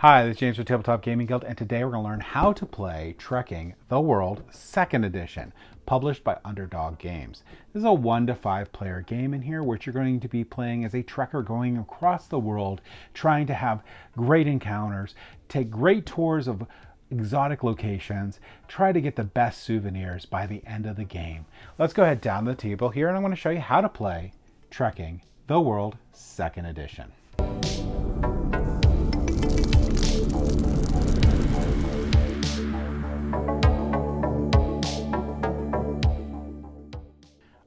Hi, this is James with Tabletop Gaming Guild, and today we're going to learn how to play Trekking the World 2nd Edition, published by Underdog Games. This is a 1 to 5 player game in here, which you're going to be playing as a trekker going across the world, trying to have great encounters, take great tours of exotic locations, try to get the best souvenirs by the end of the game. Let's go ahead down the table here, and I'm going to show you how to play Trekking the World 2nd Edition.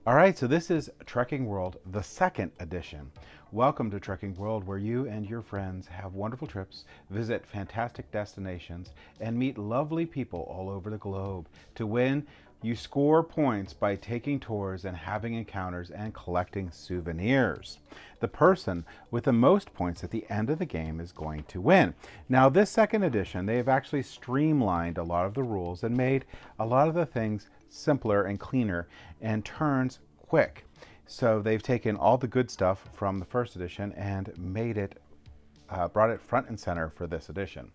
All right, so this is Trekking World, the 2nd edition. Welcome to Trekking World, where you and your friends have wonderful trips, visit fantastic destinations, and meet lovely people all over the globe. To win, you score points by taking tours and having encounters and collecting souvenirs. The person with the most points at the end of the game is going to win. Now, this 2nd edition, they have actually streamlined a lot of the rules and made a lot of the things simpler and cleaner and turns quick. So they've taken all the good stuff from the 1st edition and made it, brought it front and center for this edition.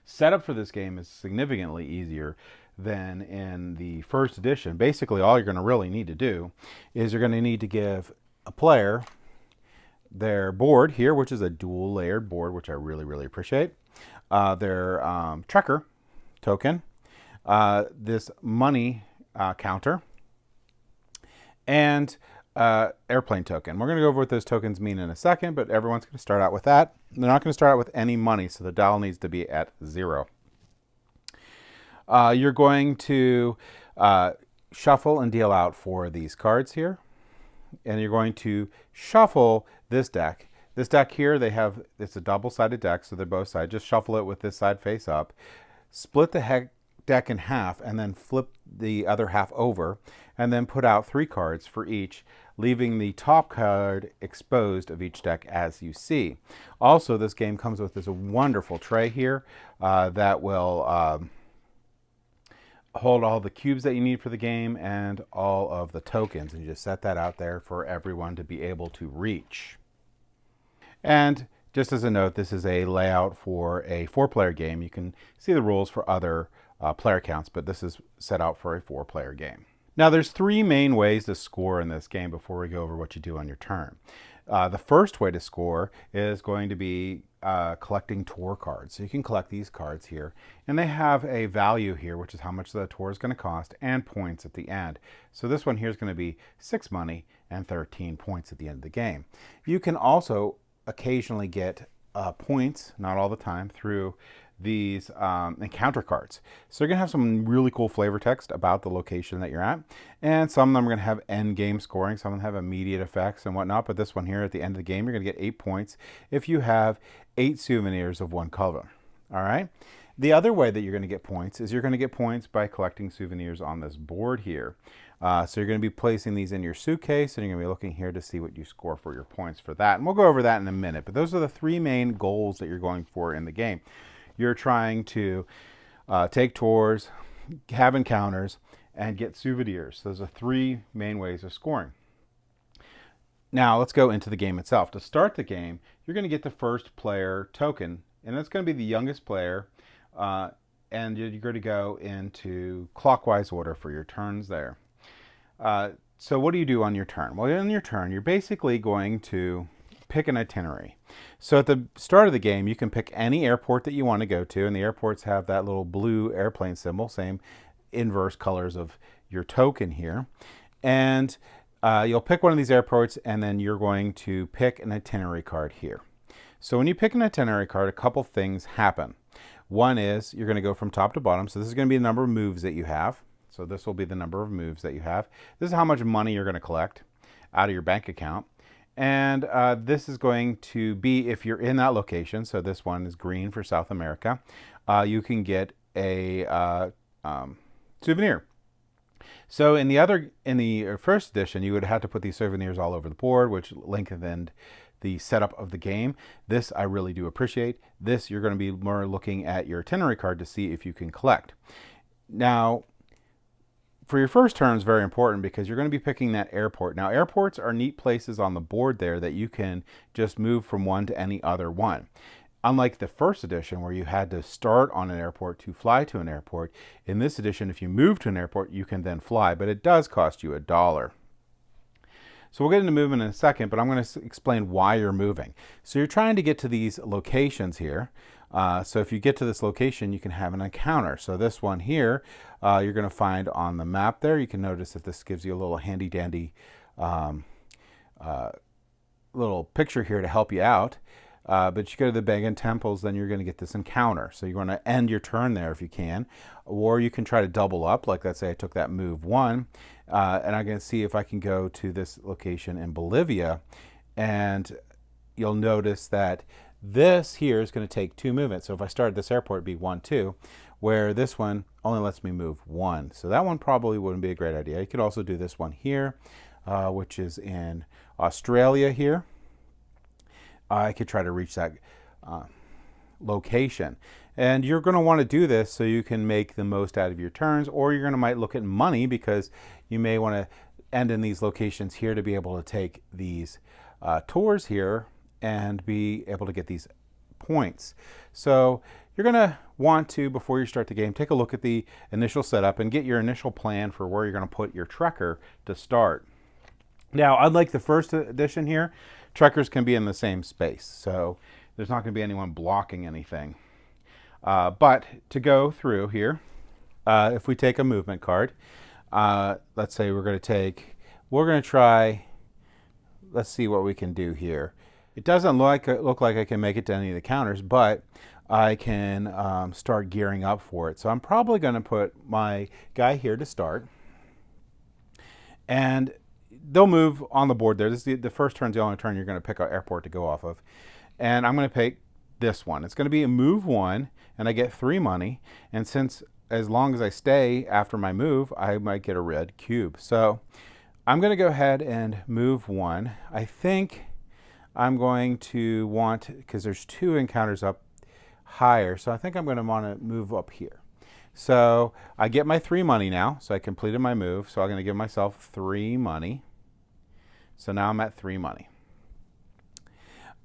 Setup for this game is significantly easier than in the 1st edition. Basically, all you're going to really need to do is you're going to need to give a player their board here, which is a dual layered board, which I really appreciate, their trekker token, this money counter, and airplane token. We're going to go over what those tokens mean in a second, but everyone's going to start out with that. They're not going to start out with any money, so the dial needs to be at 0. You're going to shuffle and deal out 4 of these cards here, and you're going to shuffle this deck. This deck here, it's a double-sided deck, so they're both sides. Just shuffle it with this side face up. Split the deck in half and then flip the other half over, and then put out 3 cards for each, leaving the top card exposed of each deck as you see. Also, this game comes with this wonderful tray here that will hold all the cubes that you need for the game and all of the tokens, and you just set that out there for everyone to be able to reach. And just as a note, this is a layout for a 4-player game. You can see the rules for other player counts, but this is set out for a 4-player game. Now, there's 3 main ways to score in this game before we go over what you do on your turn. The first way to score is going to be collecting tour cards. So you can collect these cards here, and they have a value here, which is how much the tour is going to cost, and points at the end. So this one here is going to be 6 money and 13 points at the end of the game. You can also occasionally get points, not all the time, through these encounter cards. So you're going to have some really cool flavor text about the location that you're at, and some of them are going to have end game scoring, some of them have immediate effects and whatnot, but this one here at the end of the game, you're going to get 8 points if you have 8 souvenirs of 1 color. All right. The other way that you're going to get points is you're going to get points by collecting souvenirs on this board here. So you're going to be placing these in your suitcase, and you're going to be looking here to see what you score for your points for that. And we'll go over that in a minute, but those are the 3 main goals that you're going for in the game. You're trying to take tours, have encounters, and get souvenirs. Those are 3 main ways of scoring. Now let's go into the game itself. To start the game, you're going to get the 1st player token, and that's going to be the youngest player, and you're going to go into clockwise order for your turns there. So what do you do on your turn? Well, on your turn, you're basically going to pick an itinerary. So at the start of the game, you can pick any airport that you want to go to, and the airports have that little blue airplane symbol, same inverse colors of your token here. And you'll pick one of these airports, and then you're going to pick an itinerary card here. So when you pick an itinerary card, a couple things happen. One is you're going to go from top to bottom. So this is going to be the number of moves that you have. So this will be the number of moves that you have. This is how much money you're going to collect out of your bank account. And this is going to be if you're in that location. So this one is green for South America. You can get a souvenir. So in the 1st edition, you would have to put these souvenirs all over the board, which lengthened the setup of the game. This I really do appreciate. This you're going to be more looking at your itinerary card to see if you can collect. Now, for your first turn is very important because you're going to be picking that airport. Now, airports are neat places on the board there that you can just move from one to any other one. Unlike the first edition where you had to start on an airport to fly to an airport, in this edition, if you move to an airport, you can then fly, but it does cost you $1. So we'll get into movement in a second, but I'm going to explain why you're moving. So you're trying to get to these locations here. So if you get to this location, you can have an encounter. So this one here, you're going to find on the map there. You can notice that this gives you a little handy dandy little picture here to help you out. But you go to the Pagan temples, then you're going to get this encounter. So you're going to end your turn there if you can, or you can try to double up. Like let's say I took that move 1, and I'm going to see if I can go to this location in Bolivia, and you'll notice that this here is going to take 2 movements. So if I started this airport, it'd be 1, 2, where this one only lets me move 1. So that one probably wouldn't be a great idea. You could also do this one here, which is in Australia here. I could try to reach that location. And you're going to want to do this so you can make the most out of your turns, or you're going to might look at money because you may want to end in these locations here to be able to take these tours here and be able to get these points. So you're going to want to, before you start the game, take a look at the initial setup and get your initial plan for where you're going to put your trekker to start. Now, unlike the first edition here, trekkers can be in the same space, so there's not going to be anyone blocking anything. But to go through here, if we take a movement card, let's say we're going to try, let's see what we can do here. It doesn't look like I can make it to any of the counters, but I can start gearing up for it. So I'm probably going to put my guy here to start, and they'll move on the board there. This is the first turn's the only turn you're going to pick an airport to go off of. And I'm going to pick this one. It's going to be a move 1, and I get 3 money. And since as long as I stay after my move, I might get a red cube. So I'm going to go ahead and move 1. I think I'm going to want, because there's 2 encounters up higher, so I think I'm going to want to move up here. So I get my 3 money now. So I completed my move. So I'm going to give myself 3 money. So now I'm at 3 money.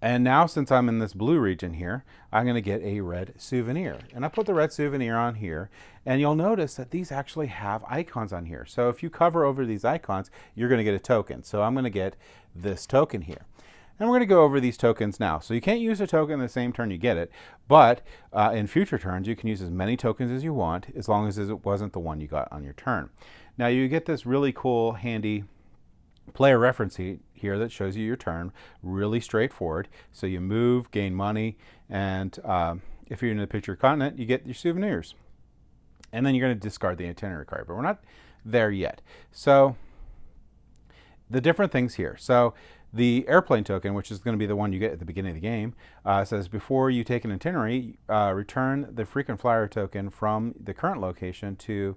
And now since I'm in this blue region here, I'm going to get a red souvenir. And I put the red souvenir on here. And you'll notice that these actually have icons on here. So if you cover over these icons, you're going to get a token. So I'm going to get this token here. And we're going to go over these tokens now. So you can't use a token the same turn you get it, but in future turns you can use as many tokens as you want, as long as it wasn't the one you got on your turn. Now you get this really cool, handy player reference here that shows you your turn, really straightforward. So you move, gain money, and if you're in the picture continent, you get your souvenirs. And then you're going to discard the itinerary card, but we're not there yet. So the different things here. So the airplane token, which is going to be the one you get at the beginning of the game, says before you take an itinerary, return the frequent flyer token from the current location to,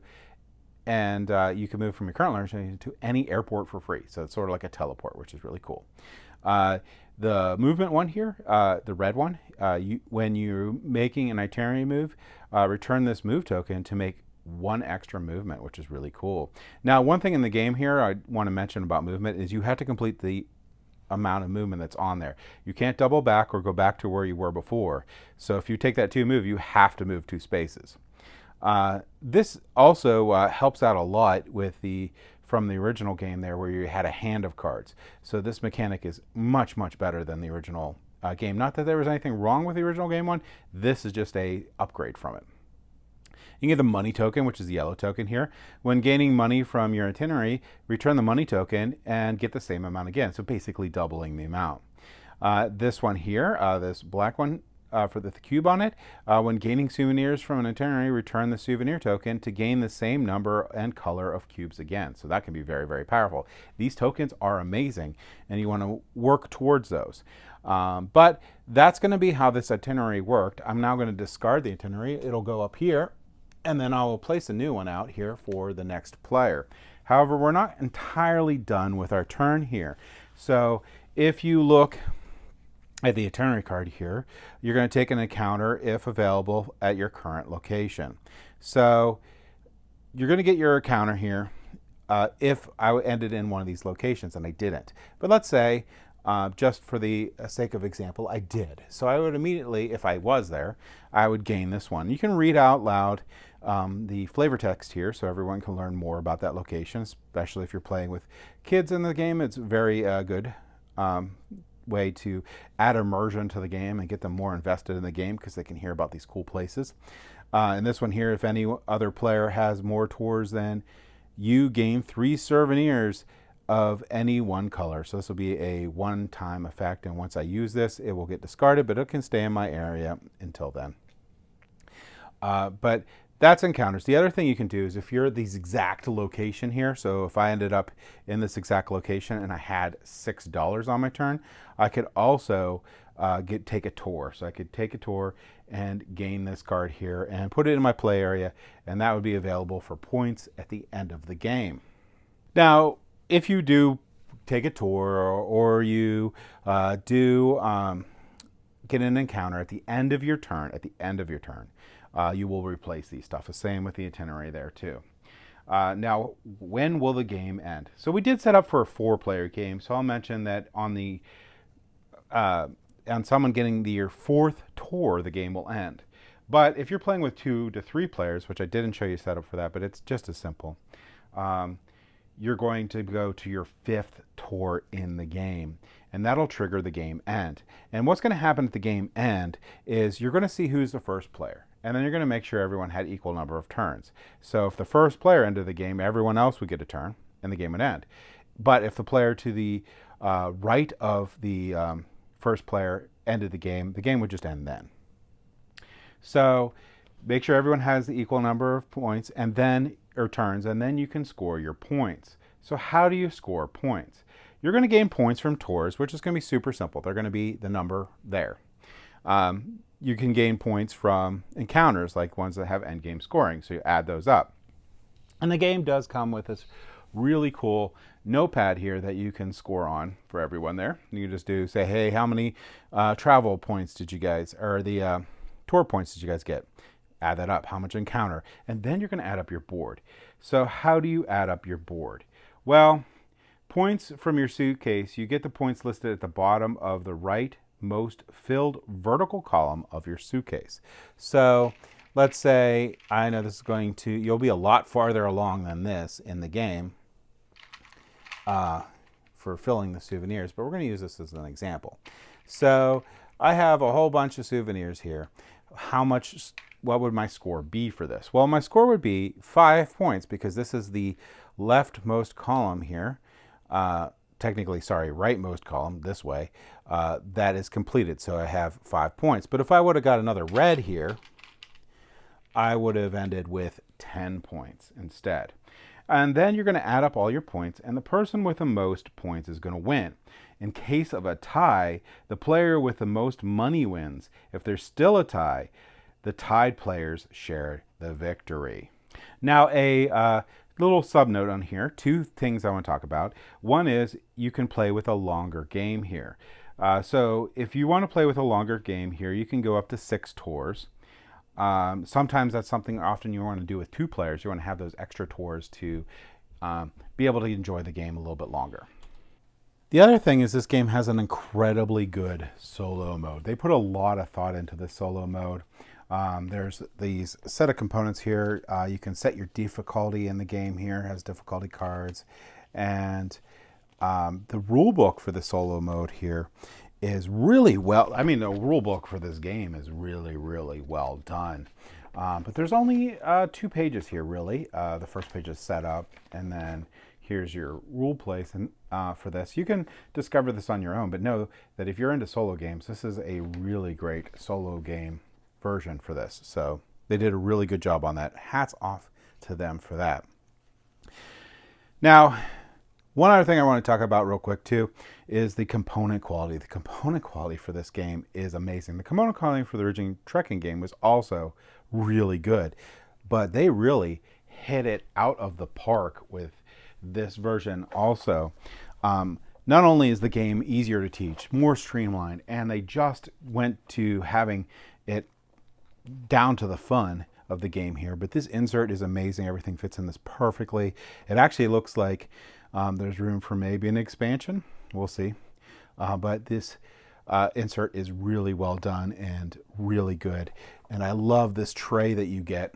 and you can move from your current location to any airport for free. So it's sort of like a teleport, which is really cool. The movement one here, the red one, when you're making an itinerary move, return this move token to make 1 extra movement, which is really cool. Now, one thing in the game here I want to mention about movement is you have to complete the amount of movement that's on there. You can't double back or go back to where you were before. So if you take that 2 move, you have to move 2 spaces. This also helps out a lot with from the original game there where you had a hand of cards. So this mechanic is much, much better than the original game. Not that there was anything wrong with the original game one. This is just a upgrade from it. You can get the money token, which is the yellow token here. When gaining money from your itinerary, return the money token and get the same amount again. So basically doubling the amount. This one here, this black one for the cube on it, when gaining souvenirs from an itinerary, return the souvenir token to gain the same number and color of cubes again. So that can be very, very powerful. These tokens are amazing, and you want to work towards those. But that's going to be how this itinerary worked. I'm now going to discard the itinerary. It'll go up here, and then I will place a new one out here for the next player. However, we're not entirely done with our turn here. So if you look at the itinerary card here, you're going to take an encounter if available at your current location. So you're going to get your encounter here if I ended in one of these locations, and I didn't. But let's say just for the sake of example, I did. So I would immediately, if I was there, I would gain this one. You can read out loud the flavor text here so everyone can learn more about that location, especially if you're playing with kids in the game. It's very good way to add immersion to the game and get them more invested in the game because they can hear about these cool places. And this one here, if any other player has more tours than you, gain 3 souvenirs of any one color. So this will be a one-time effect, and once I use this, it will get discarded, but it can stay in my area until then. But that's encounters. The other thing you can do is if you're at this exact location here, so if I ended up in this exact location and I had $6 on my turn, I could also take a tour. So I could take a tour and gain this card here and put it in my play area, and that would be available for points at the end of the game. Now, if you do take a tour or you do get an encounter at the end of your turn, you will replace these stuff. The same with the itinerary there too. Now, when will the game end? So we did set up for a 4-player game, so I'll mention that on someone getting your 4th tour, the game will end. But if you're playing with 2 to 3 players, which I didn't show you set up for that, but it's just as simple, you're going to go to your 5th tour in the game, and that'll trigger the game end. And what's going to happen at the game end is you're going to see who's the first player, and then you're going to make sure everyone had equal number of turns. So if the first player ended the game, everyone else would get a turn, and the game would end. But if the player to the right of the first player ended the game would just end then. So make sure everyone has the equal number of points and then or turns, and then you can score your points. So how do you score points? You're going to gain points from tours, which is going to be super simple. They're going to be the number there. You can gain points from encounters, like ones that have endgame scoring, so you add those up. And the game does come with this really cool notepad here that you can score on for everyone there. You just say, hey, how many travel points did you guys, or the tour points did you guys get? Add that up, how much encounter, and then you're going to add up your board. So how do you add up your board? Well, points from your suitcase, you get the points listed at the bottom of the rightmost filled vertical column of your suitcase. So let's say, I know this is you'll be a lot farther along than this in the game for filling the souvenirs, but we're going to use this as an example. So I have a whole bunch of souvenirs here. What would my score be for this? Well, my score would be 5 points because this is the leftmost column here. Rightmost column this way. That is completed, so I have 5 points. But if I would have got another red here, I would have ended with 10 points instead. And then you're going to add up all your points, and the person with the most points is going to win. In case of a tie, the player with the most money wins. If there's still a tie, the tied players share the victory. Now, a little subnote on here, 2 things I want to talk about. One is you can play with a longer game here. So if you want to play with a longer game here, you can go up to 6 tours. Sometimes that's something often you want to do with 2 players. You want to have those extra tours to be able to enjoy the game a little bit longer. The other thing is this game has an incredibly good solo mode. They put a lot of thought into this solo mode. There's these set of components here. You can set your difficulty in the game here. It has difficulty cards. And the rule book for the solo mode here is really the rule book for this game is really, really well done. But there's only 2 pages here, really. The first page is set up, and then here's your rule place for this. You can discover this on your own, but know that if you're into solo games, this is a really great solo game version for this. So they did a really good job on that. Hats off to them for that. Now, one other thing I want to talk about real quick too is the component quality. The component quality for this game is amazing. The component quality for the original trekking game was also really good, but they really hit it out of the park with this version also. Not only is the game easier to teach, more streamlined, and they just went to having it down to the fun of the game here, but this insert is amazing. Everything fits in this perfectly. It actually looks like there's room for maybe an expansion. We'll see. but this insert is really well done and really good. And I love this tray that you get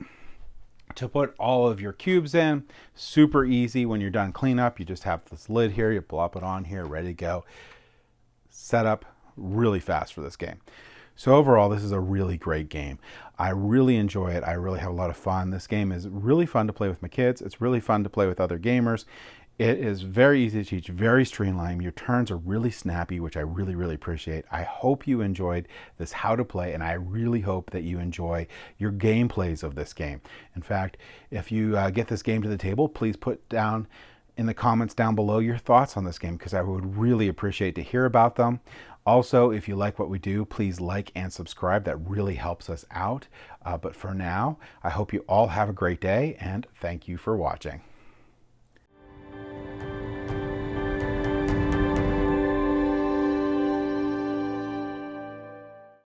to put all of your cubes in. Super easy. When you're done cleanup, you just have this lid here, you plop it on here, ready to go. Setup really fast for this game. So overall, this is a really great game. I really enjoy it. I really have a lot of fun. This game is really fun to play with my kids. It's really fun to play with other gamers. It is very easy to teach, very streamlined. Your turns are really snappy, which I really appreciate. I hope you enjoyed this how to play, and I really hope that you enjoy your gameplays of this game. In fact, if you get this game to the table, please put down in the comments down below your thoughts on this game, because I would really appreciate to hear about them. Also, if you like what we do, please like and subscribe. That really helps us out. But for now, I hope you all have a great day, and thank you for watching.